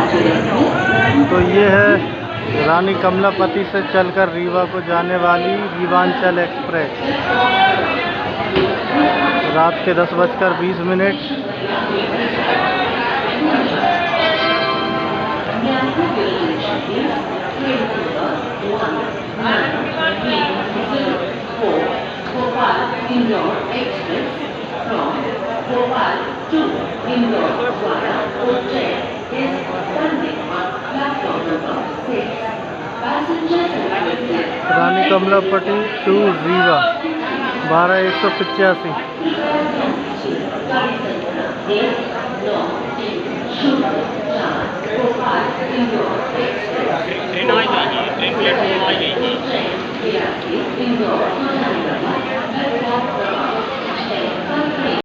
तो ये है रानी कमलापति से चलकर रीवा को जाने वाली रीवांचल एक्सप्रेस। रात के 10:20। रानी कमलापति टू रीवा 12:185।